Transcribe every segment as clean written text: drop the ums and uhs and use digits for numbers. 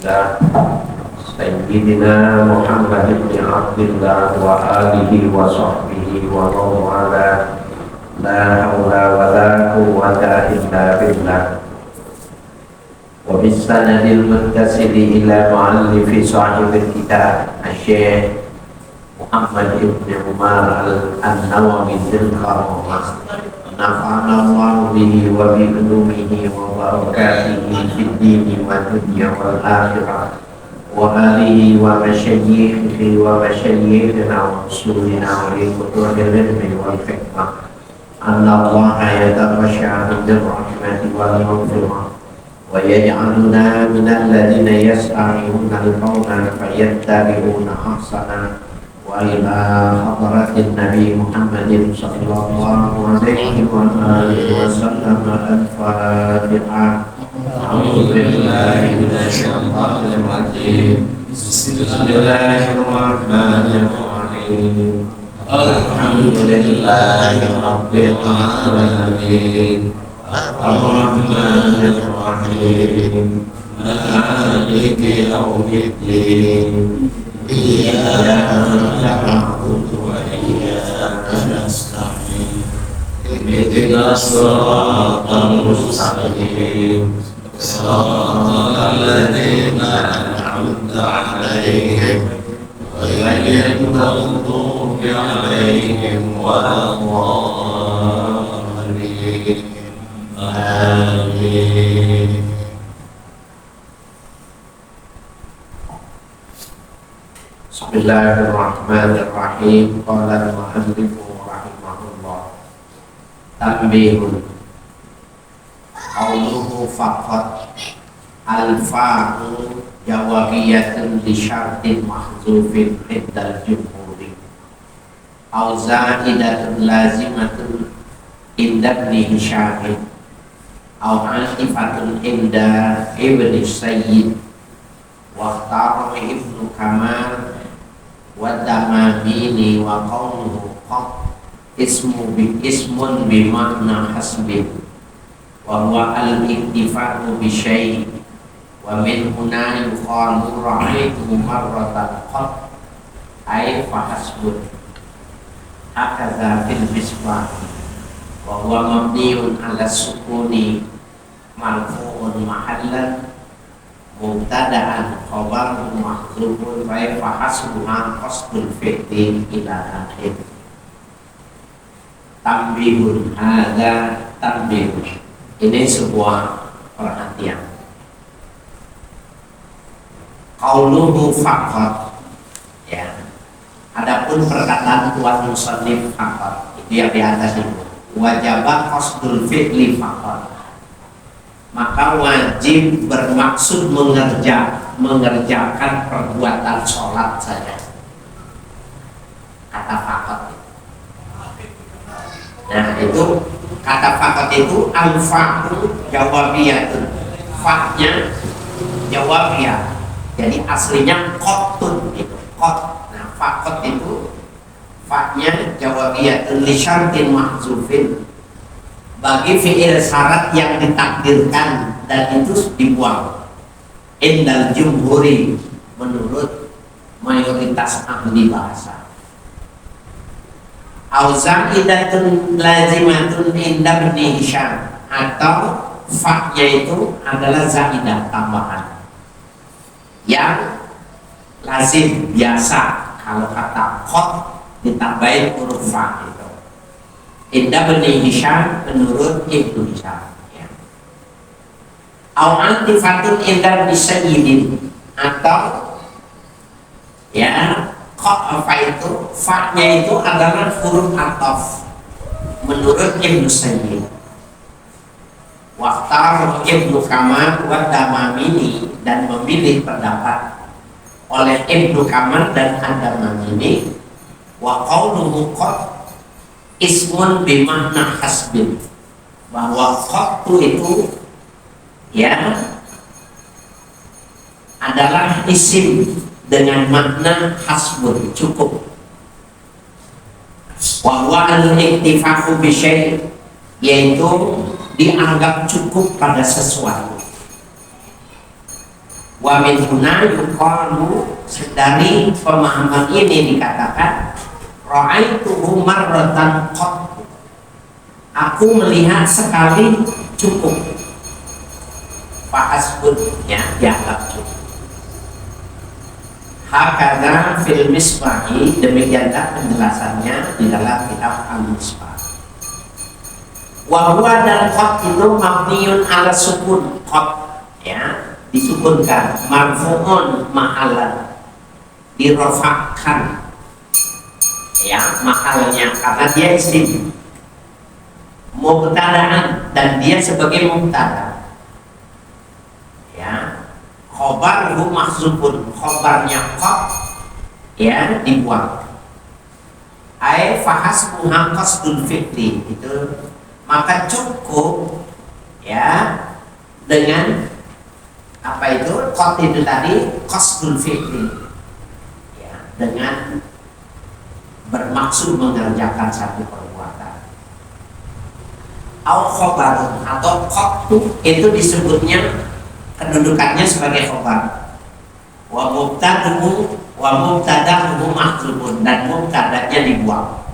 الله سيدنا محمد بن عبد الله وآله وصحبه ومن والاه لا حول ولا قوة إلا بالله. وبالسند المتصل إلى مؤلف صاحب الكتاب الشيخ محمد بن عمر النووي القرآن نفعنا الله به وبعلومه وبركاته في الدين والدنيا والآخرة وآله ومشايخه ومشايخنا ورسولنا ولكتب العلم والحكمة أن الله يتغشى بالرحمة والمغفرة ويجعلنا من الذين يستمعون القول فيتبعون أحسنه. وإلى حضرة النبي محمد صلى الله عليه وآله وسلم الفاتحة. أعوذ بالله من الشيطان الرجيم. بسم الله الرحمن الرحيم. الحمد لله رب العالمين الرحمن الرحيم مالك يوم الدين إياك نعبد وإياك نستعين اهدنا الصراط المستقيم صراط الذين أنعمت عليهم غير المغضوب عليهم ولا الضالين آمين. Bismillahirrahmanirrahim. Qala al-mu'allif rahimahullah. Tanbihun. Qauluhu faqat al-fa'u jawabiyatun li syartin mahzufin indal jumhuri aw za'idatun lazimatun inda ibni Hisham aw atifatun inda ibni Sayyid wa taro ibnu Kamal wa damamini wa qawluhu ismun bimakna hasbin wa huwa al-iktifa'u bi syai' wa min huna yuqalu ra'aytu marratan qat ay fahasbun hakadha fil misbah wa huwa mabniun ala sukuni marfu'un mahallan mubtada'an khabarun mahzufun fa fahasbuha qasdul fi'li ila akhir. Tambihun hadza tambihun, ini sebuah perhatian. Qauluhu faqat, ya. Adapun perkataan tuan musannif faqat, itu yang di atas itu. Wajaba qasdul fi'li faqat. Maka wajib bermaksud mengerjakan perbuatan sholat saja. Kata faqat. Nah, itu kata faqat itu al-fa'u jawabiyatun. Fa'nya jawabiyah. Jadi aslinya qotun itu, qot. Nah, faqat itu fa'nya jawabiyatun li syartin mahzufin, bagi fi'il syarat yang ditakdirkan dan itu dibuang. Indal jumhuri, menurut mayoritas ahli bahasa. Au za'idatun lazimatun inda ibni Hisham, atau fa'nya itu adalah za'idah, tambahan yang lazim, biasa. Kalau kata qot ditambahin huruf fa itu. Indah ibni Hisham, menurut Ibnu Hisham, ya. Au antifatun indah ibni Sayyidin, atau ya qot itu fa-nya itu adalah huruf ataf menurut Ibnu Sayyid. Waqtar Ibnu Kamal wa Damamini, dan memilih pendapat oleh Ibnu Kamal dan Ad-Damamini. Wa qawluhu qat ismun bimakna hasbin, bahwa qattu itu ya adalah isim dengan makna hasbun, cukup. Wa huwa al-iktifa'u bi syai', yaitu dianggap cukup pada sesuatu. Wa min huna yuqalu, dari pemahaman ini dikatakan ra'aituhu marratan qat, aku melihat sekali cukup. Fahasbun, ya, dianggap cukup. Hakadha fil misbahi, demikianlah penjelasannya di dalam kitab Al-Misbah. Wa huwa, dan qat itu mabniun ala sukun, qat, ya, disukunkan, marfu'un mahalan, dirofakkan, ya, mahalnya karena dia isim, mubtada'an, dan dia sebagai mubtada, ya, khobaruhu mahzufun, khobarnya qat, ya, dibuang. Ai fahasbuha qasdul fi'li, itu maka cukup, ya, dengan apa itu qat itu tadi, qasdul fi'li, ya, dengan bermaksud mengerjakan satu perbuatan. Au khobarun, atau qat itu disebutnya kedudukannya sebagai khobar. Wa mubtadahu mahzubun, dan mubtadanya dibuang.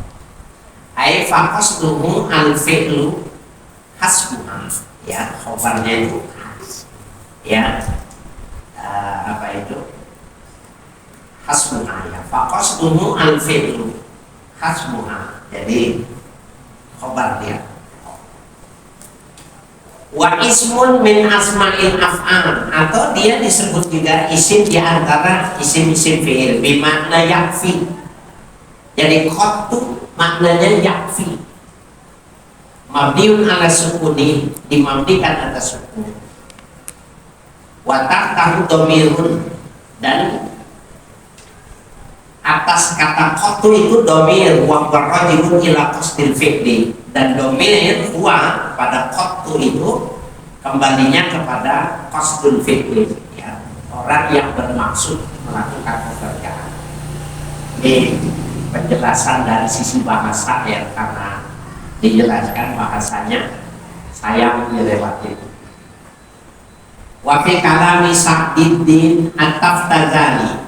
Ai fa qasduhu al fi'lu hasbuha, ya, khobarnya itu, ya, apa itu hasbuha, ya, faqasduhu al fi'lu hasbuha, jadi khobar dia. Wa ismun min asma'il af'al, atau dia disebut juga isim di antara isim-isim fi'il, bimakna yakfi, jadi qattu maknanya yakfi, mabniun ala sukuni, dimabnikan atas sukun. Wa tahtahu dhamirun, dan atas kata qattu itu dhamir, wa rajulun ila qasdil fi'li, dan dhamir huwa pada qattu itu kembalinya kepada qasdul fi'li, ya, orang yang bermaksud melakukan pekerjaan. Ini penjelasan dari sisi bahasa, ya, karena dijelaskan bahasanya saya melewati. Wa fi kalami Sa'duddin At-Taftazani,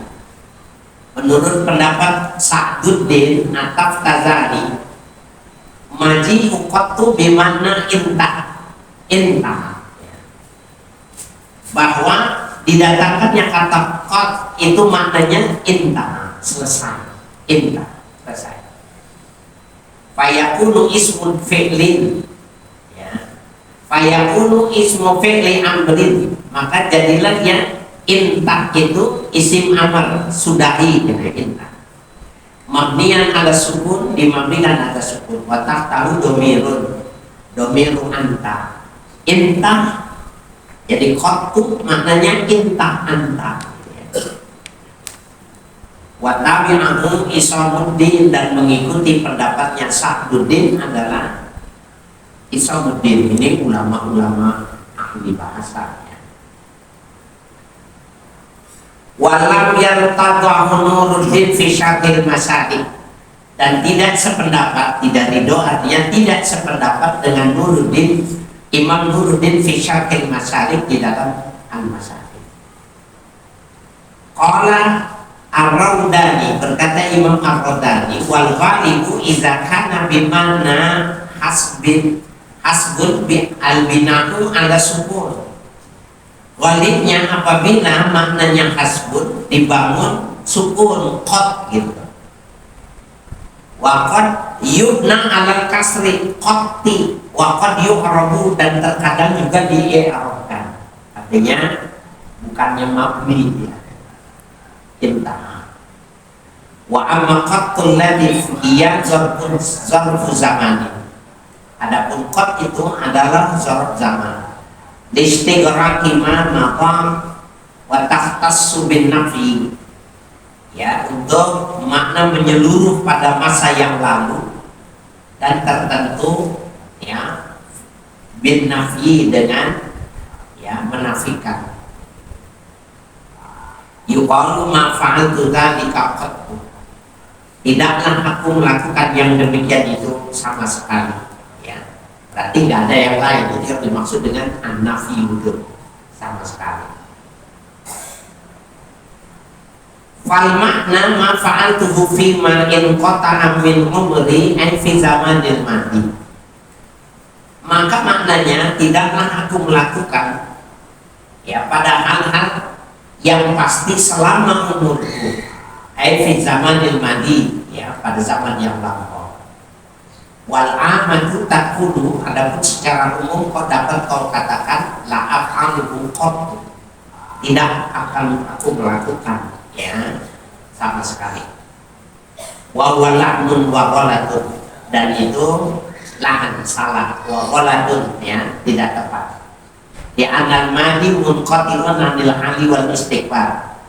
menurut pendapat Sa'duddin At-Taftazani, maji qattu bimakna intah, bahwa didatangkannya kata qat itu maknanya intah, selesai, intah, selesai. Fayakunu ismun fi'lin, ya, fayakunu ismu fi'li amrin, maka jadilah ya intah itu isim amar, sudahi, ya, intah, mabnian ala sukun, dimabnikan ala sukun. Wa tahtahu domirun anta, intah, jadi qattu maknanya intah anta. Wa tabi'ahu Isamuddin, dan mengikuti pendapatnya Sa'duddin adalah Isamuddin, ini ulama-ulama ahli bahasa, ya. Walam yartadahu Nuruddin fi syarhil masadik, dan tidak sependapat, tidak ridho artinya tidak sependapat dengan Nuruddin, Imam Nuruddin fi syarhil masadik, di dalam al-masadik. Qala Ar-Raudani, berkata Imam Ar-Raudani, wal ghalibu idza kana bimana hasbun bi al-bina'u ala sukun. Ghalibnya apabila maknanya hasbun dibangun sukun, qat, gitu. Wa qad yubna ala kasri qatti, wa qad yu'rabu, dan terkadang juga di-i'rabkan, artinya bukannya mabni, ya, intah. Wa amma qattul ladzi hiya zarfu zamani, adapun qat itu adalah zarf zaman, listighraqi ma maqam wa tahtassu bin nafi, ya, untuk makna menyeluruh pada masa yang lalu dan tertentu, ya, bin nafi, dengan, ya, menafikan. Yuqalu ma fa'altu dzalika qattu, tidaklah aku melakukan yang demikian itu sama sekali, ya, berarti nggak ada yang lain, itu yang dimaksud dengan an-nafi, sama sekali. Fal makna ma fa'altuhu fi ma in qata'a min umri ay fi zamanil madi. Maka maknanya tidaklah aku melakukan ya pada hal-hal yang pasti selama umurku, ay fi zamanil madi, ya pada zaman yang lampau. Wal amatu takulu, adapun secara umum kau dapat kau katakan la af'aluhu qat, tidak akan aku melakukan, ya sama sekali. Wa waladun wa waladun, dan itu lahan salah, wa waladun ya tidak tepat. Ya anal madi munqatirun anil hali wal istighfar.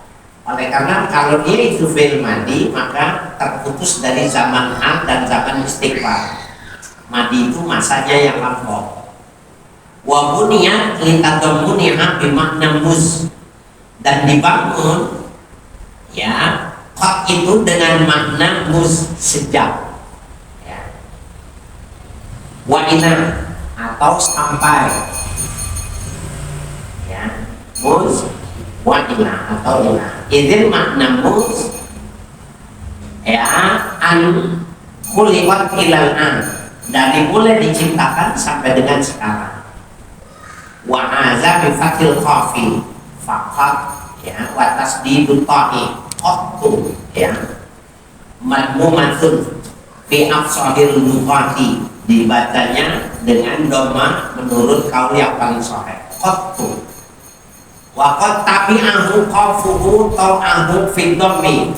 Oleh karena kalau dia itu fi'il madi maka terputus dari zaman hal dan zaman istighfar. Madi itu masanya yang lampau. Wa buniyat litadamuniha bimakna muz, dan dibangun ya qad itu dengan makna muz sejak, ya. Wa ina atau sampai, ya muz wa ina atau ina. Izin makna muz ya an khuliqat ilal an, dari mulai diciptakan sampai dengan sekarang. Wa hadza bi fathil qafi faqat, ya wa tasdidut ta'i qattu, ya madmumatun fi afsahil lughati, dibacanya dengan dhamma menurut kaul yang paling sahih qattu. Wa qad tabi'ahu qafuhu tau'ahu fi dhammi,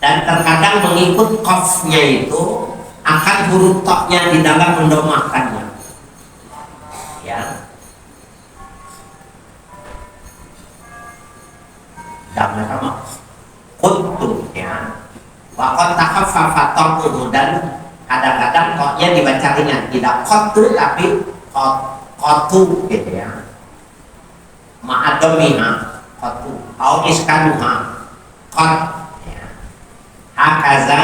dan terkadang mengikut qafnya itu akan huruf toknya di dalam mendomakannya, ya. Damai sama kuntu, ya. Wakon takaffafa tokuhu, dan kadang-kadang toknya dibaca ringan, tidak kotu tapi kotu gitu, ya. Ma'adomiha kotu au iskanuha kot, ya. Hakaza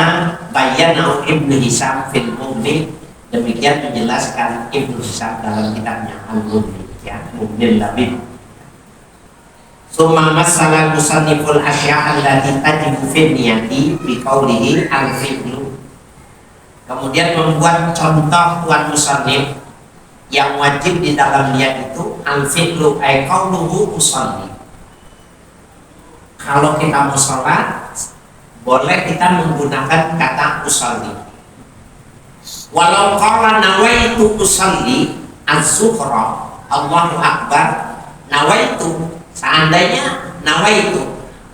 bayyana Ibnu Hisam fil Mughni, demikian menjelaskan Ibnu Hisam dalam kitabnya Al-Mughni, ya, Mughni Labib. Summa masalah musanniful asya' allati tajibu fi niyati bi qawlihi al-fi'lu. Kemudian membuat contoh tuan musannif yang wajib di dalam niat itu al-fi'lu ay qawluhu usalli. Kalau kita mau sholat boleh kita menggunakan kata usalli. Walau qala nawaitu usalli az-zuhra Allahu akbar, nawaitu, seandainya nawaitu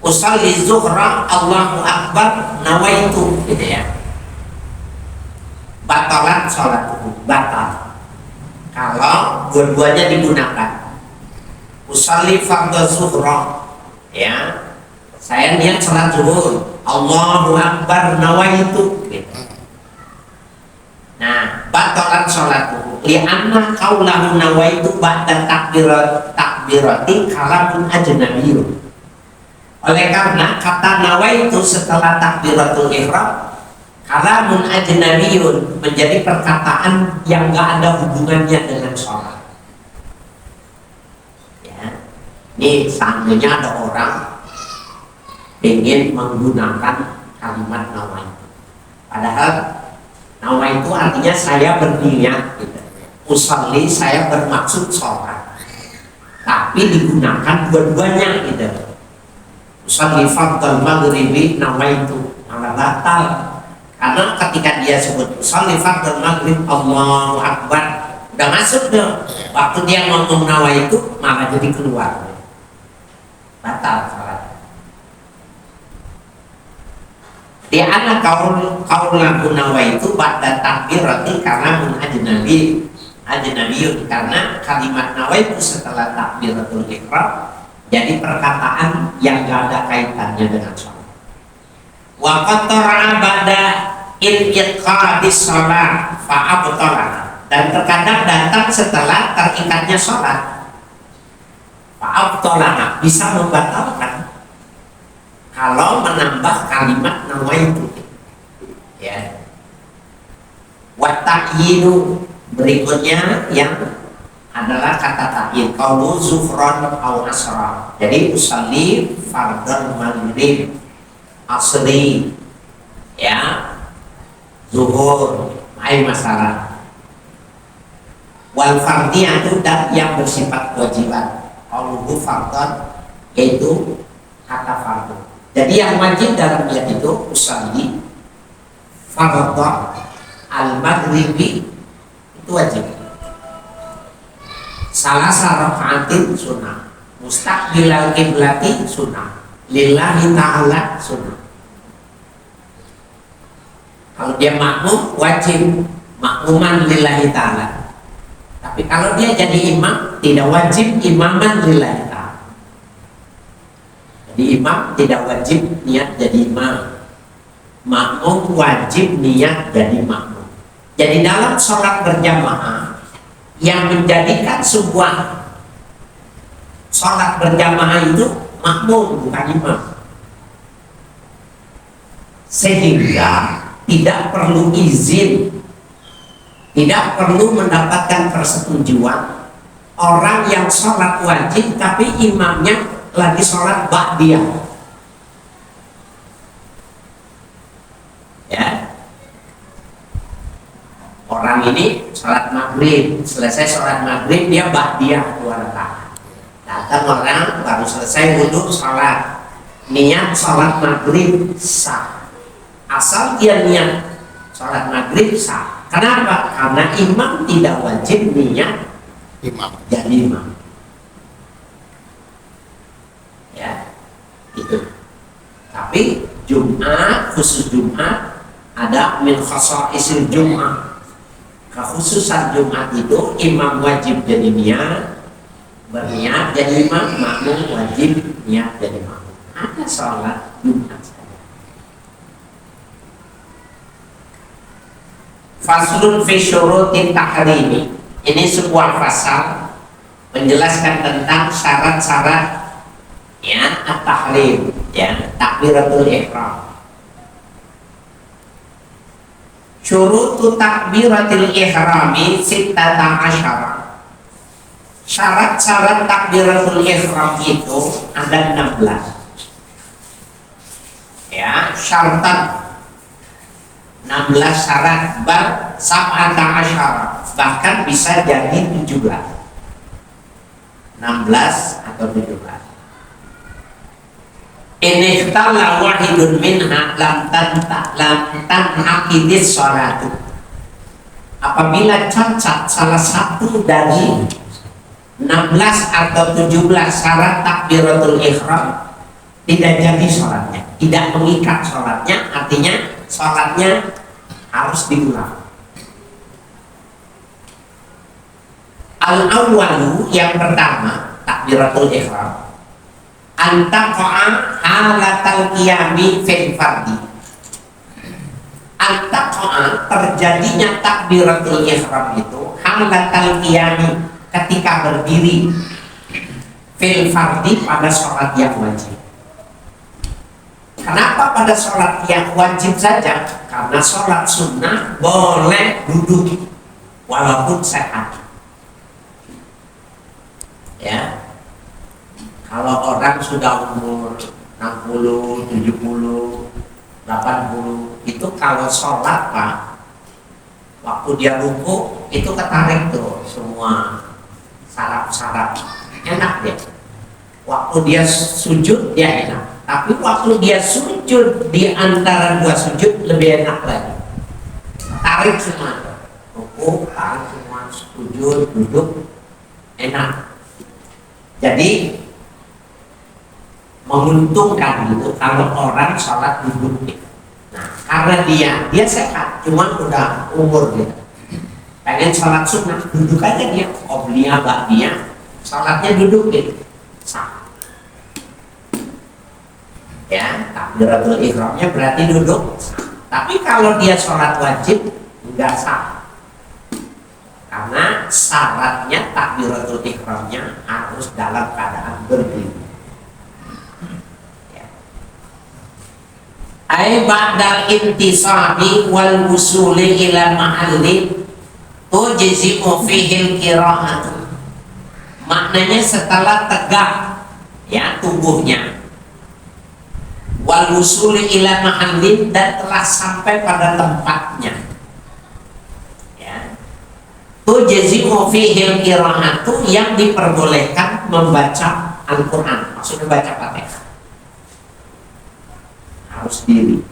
usalli zuhra Allahu akbar nawaitu, gitu ya, batalan sholatku, batal kalau dua-duanya digunakan. Usalli fardhu zuhra, ya saya niat sholat zuhur Allahu akbar nawaitu, gitu. Nah batalan sholatku li'anna qaulahu nawaitu ba'da takbirati kalamun ajnabiyyun. Oleh karena kata nawaitu setelah takbiratul ihram kalamun ajnabiyyun, menjadi perkataan yang gak ada hubungannya dengan sholat, ya. Ini seandainya ada orang ingin menggunakan kalimat nawaitu, padahal nawaitu artinya saya berniat, gitu. Usalli saya bermaksud sholat, tapi digunakan dua-duanya, gitu. Usalli fardhal maghribi nawaitu, malah batal. Karena ketika dia sebut usalli fardhal maghrib Allahu akbar, udah masuk dong. Waktu dia ngomong nawaitu malah jadi keluar, batal sholat. Di anak kaulahu nawaitu ba'da takbirati kalamun ajnabiyyun, karena kalimat nawaitu setelah takbiratul ihram jadi perkataan yang gak ada kaitannya dengan sholat. Wa qatara ba'da inqadis shalah fa'abtalah, dan terkadang datang setelah terikatnya sholat. Fa'abtalah bisa membatalkan kalau menambah kalimat nawaitu, ya. Wa ta'yinu, berikutnya yang adalah kata ta'yin qaulu zuhran au asra, Jadi usalli fardhon maghrib, asri, ya, zuhur, ai masalah. Wal fardiyatu dan yang bersifat kewajiban. Qauluhu fardhon yaitu kata fardhu. Jadi yang wajib dalam niat itu usalli fardhon al-maghribi itu wajib. Salah rakaatin sunnah, mustaqbilal qiblati sunnah, lillahi ta'ala sunnah. Kalau dia makmum wajib makmuman lillahi ta'ala. Tapi kalau dia jadi imam tidak wajib imaman lillahi ta'ala. Jadi imam tidak wajib niat jadi imam, makmum wajib niat jadi makmum. Jadi dalam sholat berjamaah yang menjadikan sebuah sholat berjamaah itu makmum bukan imam, sehingga tidak perlu izin, tidak perlu mendapatkan persetujuan orang yang sholat wajib tapi imamnya lagi sholat ba'diyah. Ya, orang ini sholat maghrib, selesai sholat maghrib dia ba'diyah 2 rakaat. Datang orang baru selesai wudhu sholat, niat sholat maghrib sah. Asal dia niat sholat maghrib sah. Kenapa? Karena imam tidak wajib niat imam jadi imam. Ya, itu. Tapi Jumat, khusus Jumat ada min khasaisil Jumat. Kekhususan Jumat itu imam wajib jadi niat, berniat jadi imam, makmum wajib niat jadi makmum. Ada sholat Jumat saja. Faslun fi syurutit tahrimi. Ini sebuah pasal menjelaskan tentang syarat-syarat ya at-tahrim, ya takbiratul ihram. Syurutu takbiratul ihrami sittata asyara. Syarat-syarat takbiratul ihram itu ada 16. Ya, syaratan 16 syarat bal sab'ata asyara, bahkan bisa jadi 17. 16 atau 17. Ini ikhtala wahidun minha lam tanhaqidis sholatu. Apabila cacat salah satu dari 16 atau 17 syarat takbiratul ihram, tidak jadi sholatnya, tidak mengikat sholatnya, artinya sholatnya harus diulang. Al-awwalu, yang pertama takbiratul ihram, antaqa'a halatal qiyami fil fardi. Antaqa'a, terjadinya takbiratul ihram itu halatal qiyami, ketika berdiri, fil fardi, pada sholat yang wajib. Kenapa pada sholat yang wajib saja? Karena sholat sunnah boleh duduk walaupun sehat. Ya, kalau orang sudah umur 60, 70, 80, itu kalau sholat Pak, waktu dia ruku itu ketarik tuh semua saraf-saraf, enak deh. Waktu dia sujud dia enak, tapi waktu dia sujud, di antara 2 sujud lebih enak lagi. Tarik semua, ruku, tarik semua, sujud, duduk, enak. Jadi menguntungkan gitu kalau orang sholat duduk gitu. Nah, karena dia sehat, cuma udah umur gitu, pengen sholat sunnah, duduk aja dia, qobliyah, ba'diyah, sholatnya duduk gitu, sah. Ya, takbiratul ihramnya berarti duduk sah. Tapi kalau dia sholat wajib enggak sah, karena syaratnya takbiratul ihramnya harus dalam keadaan berdiri. Ai ba'dal intisabi wal wusuli ila mahalli tujzi'u fihi al-qira'atu. Maknanya setelah tegak, ya tubuhnya, wal wusuli ila mahallin, dan telah sampai pada tempatnya, ya. Tujazimu fihil qiraatu, yang diperbolehkan membaca Al-Quran, maksudnya baca Fatihah, harus diri.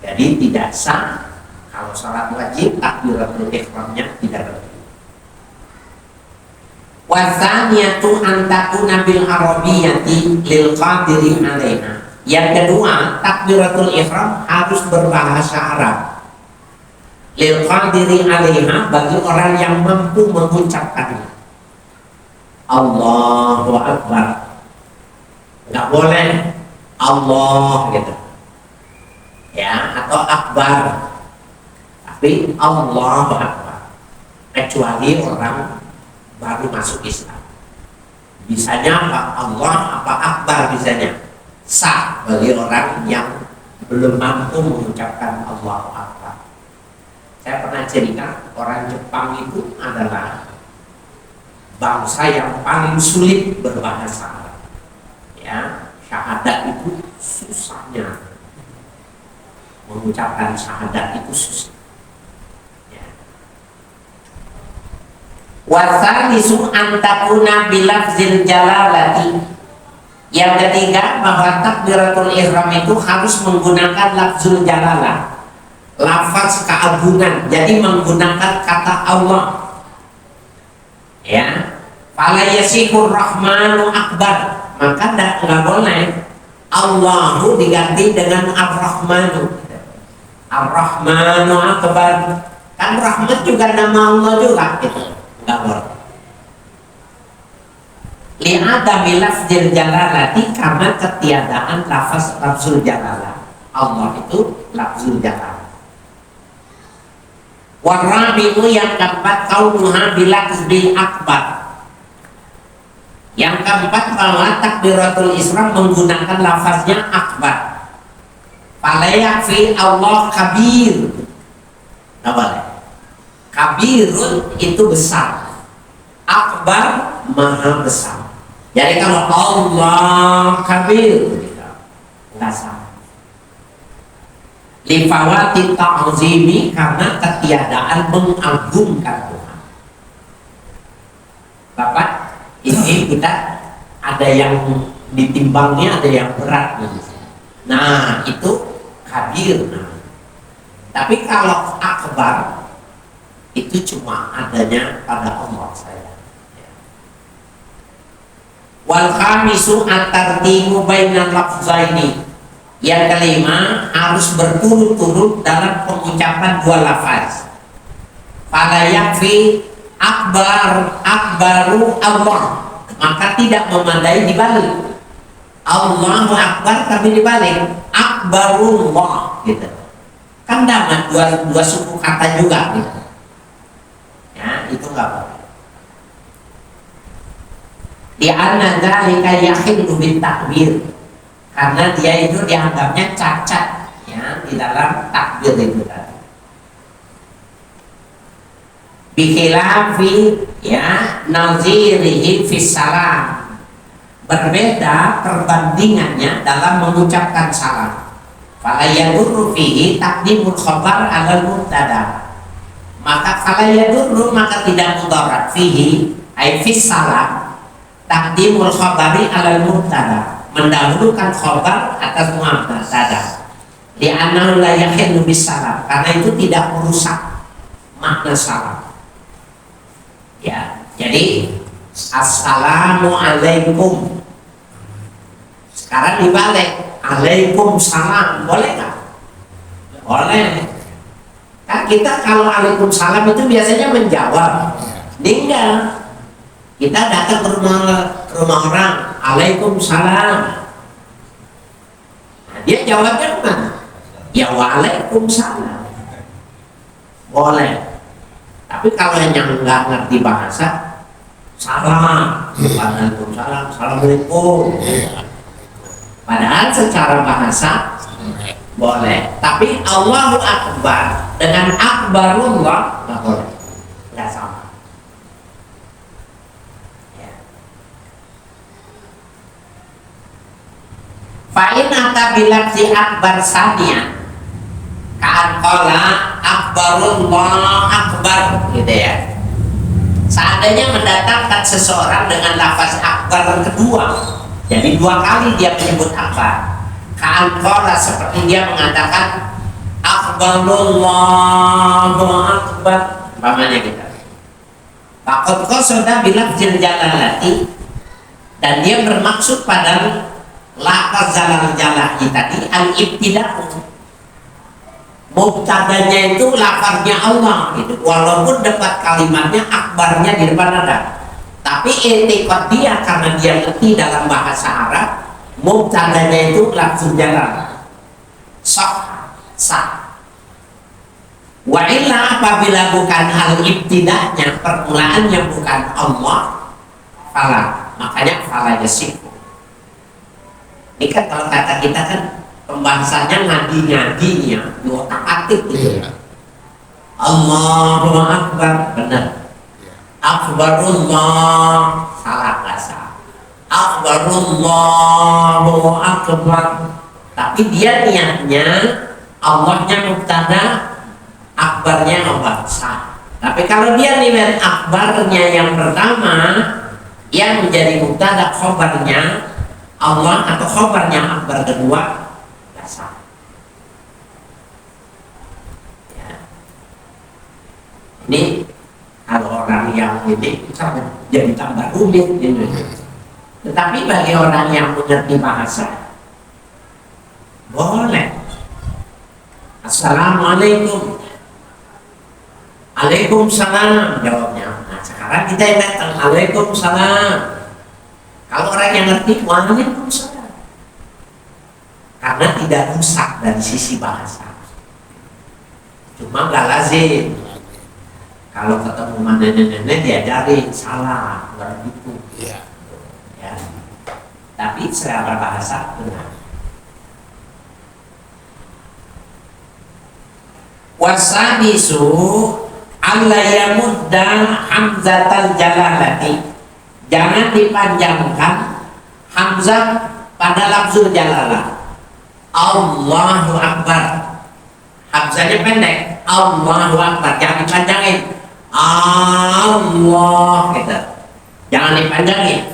Jadi tidak sah kalau salat wajib takbiratul ihramnya tidak berdiri. Wasaniyatu antakuna bil arabiyyati lil qadiri 'alaiha. Yang kedua, takbiratul ihram harus berbahasa Arab. Lil qadiri 'alaiha, bagi orang yang mampu mengucapkannya. Allahu Akbar. Enggak boleh Allah gitu. Ya, atau Akbar. Tapi Allahu Akbar. Kecuali orang baru masuk Islam. Bisanya apa? Allah apa Akbar bisanya. Sah bagi orang yang belum mampu mengucapkan Allahu Akbar. Saya pernah cerita, orang Jepang itu adalah bangsa yang paling sulit berbahasa Arab. Ya, syahadat itu susahnya. Mengucapkan syahadat itu susah. Wasalisu antakuna bilafzil jalalati. Yang ketiga, bahwa takbiratul ihram itu harus menggunakan lafzul jalalah, lafaz keagungan. Jadi menggunakan kata Allah. Ya, fala yasihur rahmanu akbar, maka nggak boleh Allahu diganti dengan ar-rahmanu. Ar-rahmanu akbar, kan rahmat juga nama Allah juga gitu. Nggak boleh. Li'adami lafzil jalalati, karena ketiadaan lafzul jalalah. Allah itu lafzul jalalah. Warabi'u, yang keempat, kaunuha bilafzil akbar. Yang keempat, bahwa takbiratul ihram menggunakan lafaznya akbar. Fala yakfi Allah kabir. Nggak boleh. Kabirun itu besar, akbar maha besar. Jadi kalau Allah kabir, nggak salah. Lifawati ta'zimi, karena ketiadaan mengagungkan Tuhan. Bapak, ini kita ada yang ditimbangnya, ada yang berat. Nah, itu kabir. Tapi kalau akbar, itu cuma adanya pada Allah saya. Wal khamisu at-tartibu bainal lafzaini. Yang kelima, harus berturut-turut dalam pengucapan dua lafaz. Fala yakfi akbar, akbaru Allah, maka tidak memadai dibalik. Allahu akbar tapi dibalik akbarullah gitu. Kan dapat dua suku kata juga gitu. Ya, itu nggak boleh. Di anna dzalika yakhillu bit takbir, karena dia itu dianggapnya cacat ya di dalam takbir itu tadi. Bikhilafi ya nazirihi fis salam, berbeda perbandingannya dalam mengucapkan salam. Fala yadurru fihi taqdimul khabar 'alal mubtada. Maka fala yadurru, maka tidak mudarat fihi ay fis salam taqdimul khabari 'alal mubtada, mendahulukan khabar atas mubtada. Di annahu la yakhillu bis salam, karena itu tidak merusak makna salam. Ya, jadi assalamu alaikum. Sekarang dibalik, alaikum salam, boleh nggak? Boleh. Kan kita kalau alaikum salam itu biasanya menjawab. Enggak. Kita datang ke rumah orang, alaikum salam. Nah, dia jawabnya mana? Ya waalaikumsalam. Boleh. Tapi kalau yang nggak ngerti bahasa, salam, waalaikumsalam, assalamualaikum. Padahal secara bahasa boleh, tapi Allahu Akbar dengan akbarullah nggak boleh, nggak sama. Ya. Fa'in ata bilafzi akbar sania ka'an qala akbarullah akbar, gitu ya. Seandainya mendatangkan seseorang dengan lafaz akbar kedua, jadi 2 kali dia menyebut akbar. Ka'an qala, seperti dia mengatakan akbarullahu akbar, umpamanya gitu. Faqad qasada bilafzil jalalati, dan dia bermaksud pada lafaz jalalahi tadi al-ibtida'u, mubtadanya itu lafaznya Allah gitu. Walaupun dapat kalimatnya akbarnya di depan ada, tapi etikot dia karena dia ngerti dalam bahasa Arab, mubtadanya itu lafzul jalal sah. Wa illa, apabila bukan al-ibtida'nya, permulaannya bukan Allah, fala, makanya fala yasih. Ini kan kalau kata kita kan pembahasannya ngadi-ngadinya di otak-atik gitu. Allahu Akbar, benar. Akbarullah, salah bahasa. Akbarullahu Akbar, tapi dia niatnya Allahnya mubtada, akbarnya Allah, sah. Tapi kalau dia niat akbarnya yang pertama yang menjadi mubtada, khobarnya Allah atau khobarnya akbar kedua, tidak sah. Ya. Ini kalau orang yang ini jadi tambah rumit ini. Tetapi bagi orang yang mengerti bahasa, boleh. Assalamualaikum, Waalaikumsalam, jawabnya. Nah, sekarang kita yang datang, Waalaikumsalam. Kalau orang yang ngerti, Waalaikumsalam, karena tidak rusak dari sisi bahasa. Cuma nggak lazim. Kalau ketemu nenek-nenek diajarin salah, nggak begitu. Ya. Tapi secara bahasa benar. Wasadisu alla yamudda hamzatal jalalati, jangan dipanjangkan hamzah pada lafzul jalalah. Allahu Akbar, hamzahnya pendek. Allahu Akbar, jangan dipanjangin. Allah, gitu. Jangan dipanjangin.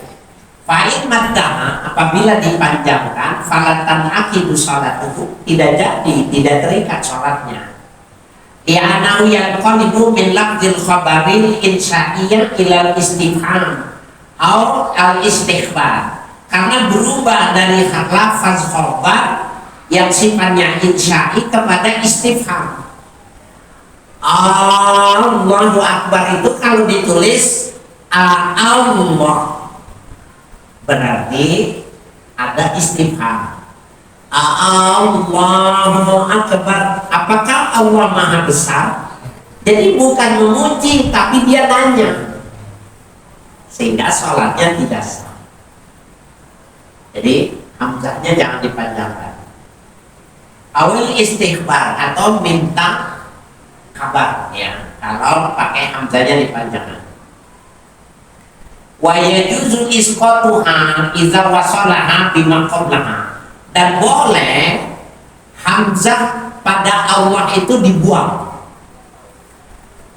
Fa'in maddaha, apabila dipanjangkan, falatan akidu salatuhu, tidak jadi, tidak terikat sholatnya. Ya'anahu yanqalibu min lafzil khabaril insya'iyah ilal istifham atau al-istighbar, karena berubah dari lafaz khabar yang sifatnya insya'i kepada istifham. Allahu Akbar itu kalau ditulis Allah, berarti ada istifham. Allahu Akbar, apakah Allah Maha Besar? Jadi bukan memuji, tapi dia tanya, sehingga sholatnya tidak sah. Jadi hamzahnya jangan dipanjangkan. Awil istighbar atau minta kabar, ya. Kalau pakai hamzahnya dipanjangkan. Wa yajuzu isqatuha idza wasalaha bima qablaha, dan boleh hamzah pada Allah itu dibuang,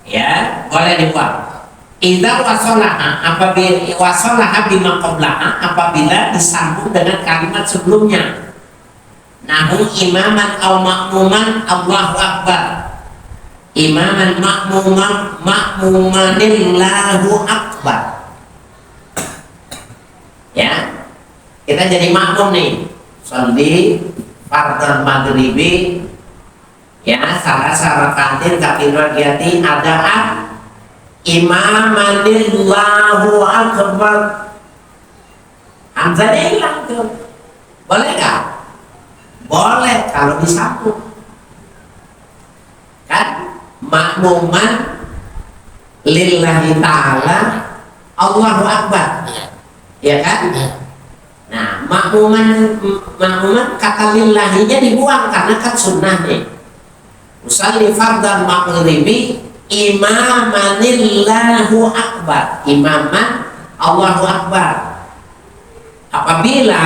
ya, boleh dibuang. Idza wasalaha, apabila wasalaha bima qablaha, apabila disambung dengan kalimat sebelumnya. Nahu imaman au makmuman Allahu Akbar, imaman makmuman makmumanillahu akbar. Ya, kita jadi makmum nih, sholli fardhan maghribi, ya, salah rakatin kafir ragiyati adaan imamanillahu akbar. Hamzahnya hilang tuh, boleh nggak? Boleh kalau disambung, kan? Makmuman lillahi ta'ala Allahu Akbar, ya kan? Nah, makmuman kata lillahinya dibuang karena kan sunnah nih. Usalli fardhan maghribi imamanillahu akbar, imaman Allahu Akbar. Apabila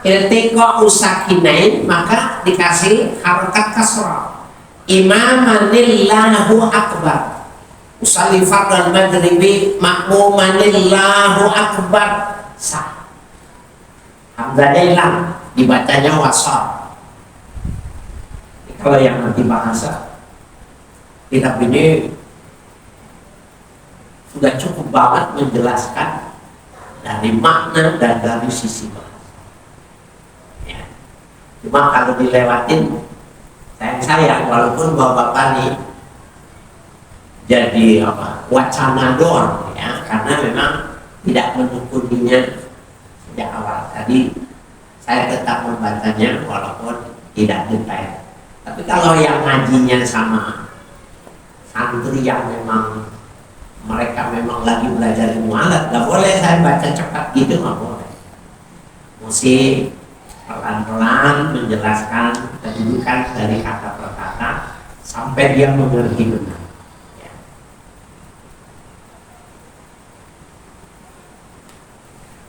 iltiqa usakinain maka dikasih harokat kasrah. Imamanillahu akbar. Usalli fardal maghribi makmumanillahu akbar. Sah. Hamzahnya hilang, dibacanya wasal. Kalau yang nanti bahasa kitab ini sudah cukup banget menjelaskan dari makna dan dari sisi bahasa. Ya. Cuma kalau dilewatin, sayang walaupun bapak-bapak nih jadi wacana doang ya, karena memang tidak menekuninya sejak awal. Tadi saya tetap membacanya walaupun tidak detail. Tapi kalau yang ngajinya sama santri yang memang mereka memang lagi belajar ilmu alat, nggak boleh saya baca cepat gitu, nggak boleh. Mesti pelan-pelan menjelaskan kedudukan dari kata per kata sampai dia mengerti benar. Ya.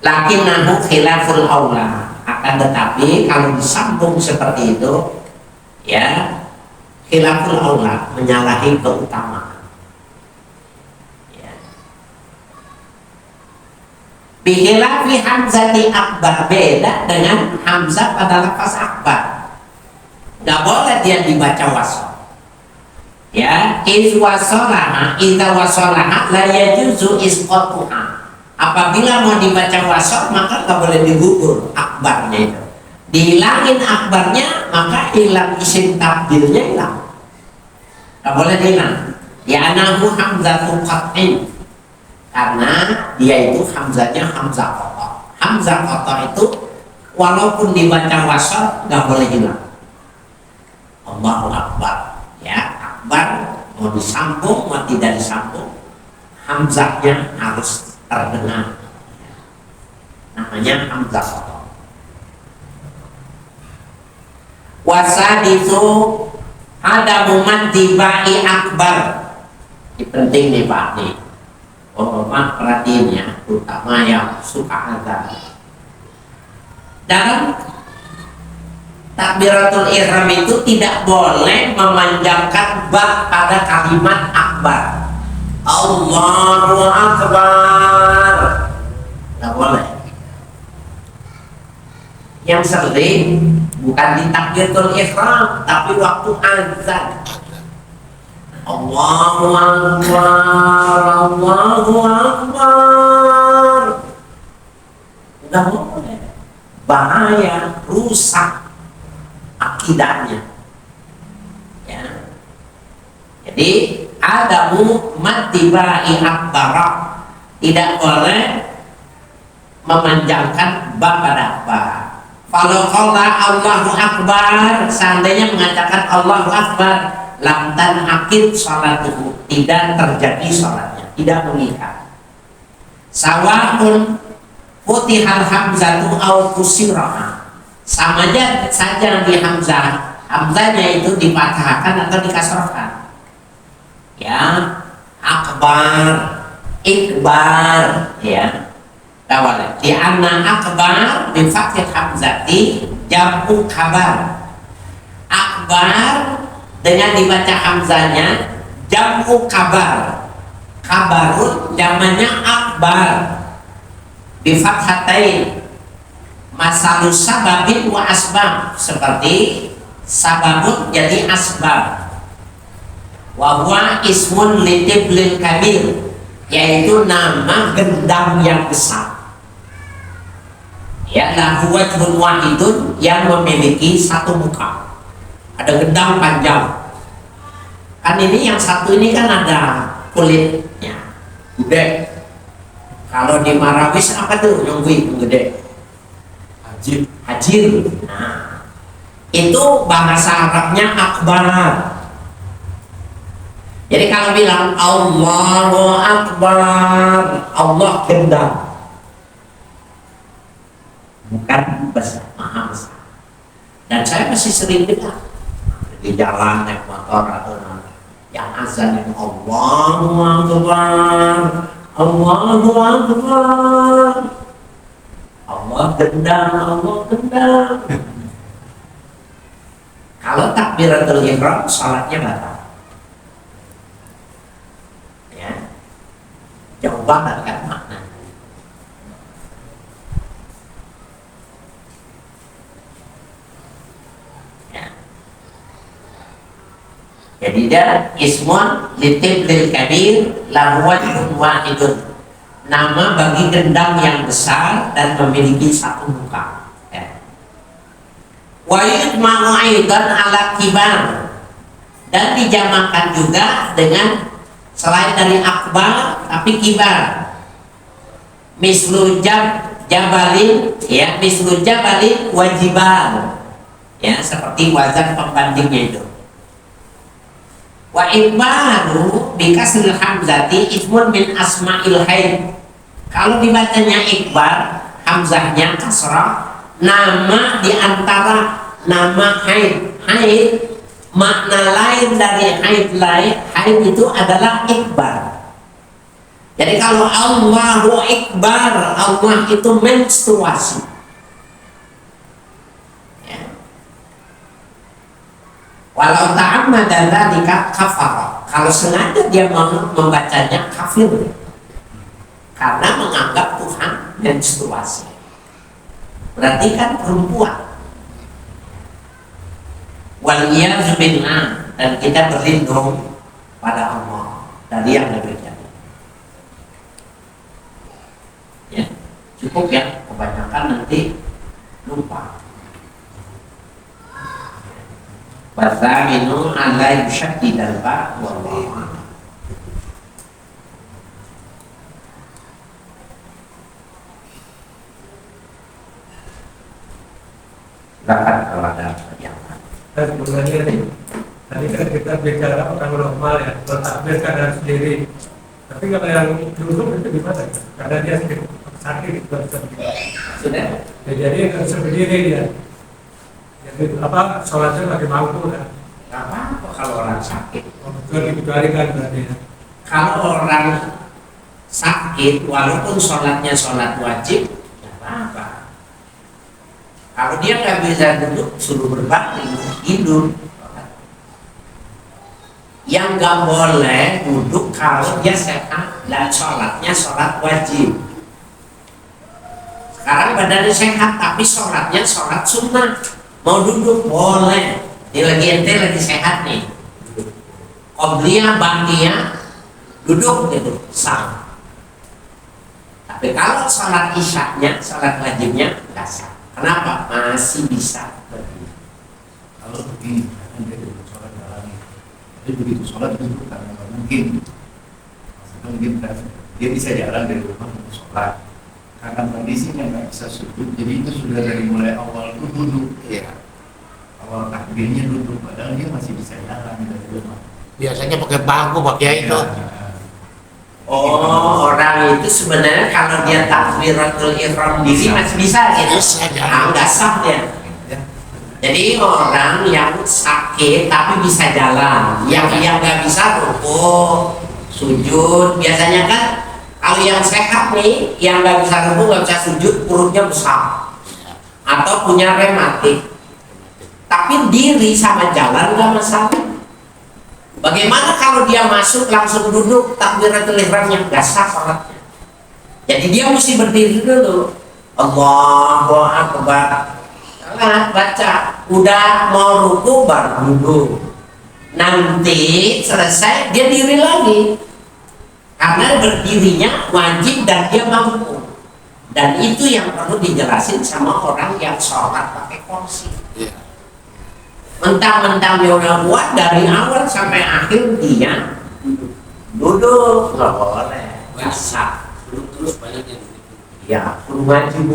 Lakinnahu khilaful aula, akan tetapi kalau disambung seperti itu, ya khilaful aula, menyalahi keutamaan. Bihilafi hamzati akbar, beda dengan hamzah pada lafaz akbar. Nggak boleh dia dibaca wasol. Ya, iz wasolaha, idza wasolaha la yajuzu isqatuha. Apabila mau dibaca wasol maka nggak boleh digugur akbarnya itu. Dihilangin akbarnya maka hilang isim tabdilnya hilang. Nggak boleh dihilang. Ya anahu hamzatu qat'in. Karena dia itu hamzanya hamzah qata'. Hamzah qata' itu walaupun dibaca wasal nggak boleh hilang. Allahu akbar. Ya, akbar mau disambung mau tidak disambung, hamzahnya harus terdengar. Namanya hamzah qata'. Wasadisu ada mumaddi ba'i akbar. Ini penting nih Pak nih. Bapak perhatiin ya, terutama yang suka azan. Dalam takbiratul ihram itu tidak boleh memanjangkan ba pada kalimat akbar. Allahu akbar. Tidak boleh. Yang sering bukan di takbiratul ihram, tapi waktu azan. Allahu akbar, Allahu akbar. Enggak boleh. Bahaya, rusak akidahnya. Ya. Jadi ada matibai akbar, tidak boleh memanjangkan ba pada akbar. Kalau Allahu akbar, seandainya mengatakan Allahu akbar, lam tanaqid salatuhu, tidak terjadi salatnya, tidak mengikat. Sawa'un futihal hamzatu au kusiraha, sama saja di hamzah, hamzahnya itu dipatahkan atau dikasrahkan. Ya, akbar, ikbar, ya. Di anna akbar bi fathil hamzati jam'u kabar. Akbar dengan dibaca hamzanya jam'u kabar, kabarun jamannya akbar bi fathatain, masalus sababin wa asbab, seperti sababun jadi asbab. Wa huwa ismun litiblil kabir, yaitu nama gendang yang besar. Ya, lahu wajhun wahidun, yang memiliki satu muka. Ada gendang panjang. Kan ini yang satu ini kan ada kulitnya gede. Kalau di Marawis apa tuh yang gede? Hajir. Hajir. Nah, itu bahasa Arabnya akbar. Jadi kalau bilang Allahu akbar, Allah gendang, bukan besar, maha besar. Dan saya masih sering dengar di jalan naik motor atau yang azan itu Allahu akbar, Allahu akbar, Allah Allah gendang. Kalau takbiratul ihram salatnya batal. Ya. Jauh banget kan makna. Ya. Jadi dia ismun litiblil kabir lahwatun wahidun. Nama bagi gendang yang besar dan memiliki satu muka. Wa yutma'u aidan ala kibar, dan dijamakan juga dengan selain dari akbar tapi kibar. Mislu jabalin, ya, mislu jabalin wajibal, ya, seperti wazan pembandingnya itu. Wa ikbaru bikasril hamzati ismun min asma'il haid. Kalau dibacanya ikbar, hamzahnya kasrah, nama diantara nama haid. Haid makna lain dari haid itu adalah ikbar. Jadi kalau Allahu Akbar, Allah itu menstruasi. Ya. Walau ta'ammada dzalika kafara. Kalau sengaja dia membacanya kafir. Karena menganggap Tuhan menstruasi. Berarti kan perempuan. Waliyadzu billah, dan kita berlindung pada Allah dari yang demikian. Ya, cukup ya, kebanyakan nanti lupa. Bazaminu ala yushakki dalba wallahu. Silakan kalau ada yang sebenarnya nih, tadi kan kita bicara orang normal ya, bertakbir keadaan sendiri. Tapi kalau yang duduk itu gimana? Karena dia sakit, sudah. Ya, jadi nggak bisa berdiri dia. Jadi apa? Sholatnya lagi mampu kan? Gak apa-apa kalau orang sakit. Betul dikecualikan berarti ya. Kalau orang sakit, walaupun sholatnya sholat wajib, gak apa-apa. Kalau dia nggak bisa duduk, suruh berbaring, tidur. Yang nggak boleh duduk kalau dia sehat dan sholatnya sholat wajib. Sekarang badannya sehat tapi sholatnya sholat sunnah. Mau duduk boleh. Ini lagi ente lagi sehat nih. Qobliyah, ba'diyah, duduk gitu, sah. Tapi kalau sholat isyaknya, sholat wajibnya nggak sah. Kenapa? Masih bisa berdiri. Kalau begini, kan dia tidak sholat jalani. Tapi begitu sholat itu karena nggak mungkin. Maksudnya mungkin kan, dia bisa jalan dari rumah untuk sholat. Karena kondisinya nggak bisa sujud, jadi itu sudah dari mulai awal itu duduk. Ya. Awal takbirnya duduk, padahal dia masih bisa jalan dari rumah. Biasanya pakai bangku, pakai itu. Oh, orang itu sebenarnya kalau dia takbiratul ihram diri masih bisa gitu. Nggak sah dia. Jadi orang yang sakit tapi bisa jalan, yang nggak bisa rukuk, sujud, biasanya kan kalau yang sehat nih, yang nggak bisa rukuk, nggak bisa sujud, perutnya besar, atau punya rematik, tapi diri sama jalan nggak masalah. Bagaimana kalau dia masuk langsung duduk, takbiratul ihramnya nggak sah sholatnya. Jadi dia mesti berdiri dulu. Allahu Akbar. Baca. Udah mau ruku baru duduk. Nanti selesai dia diri lagi. Karena berdirinya wajib dan dia mampu. Dan itu yang perlu dijelasin sama orang yang sholat pakai kursi. Mentang-mentang dia udah buat dari awal sampai akhir dia duduk, nggak boleh, nggak sah. Terus banyak yang Ya, kudu wajib.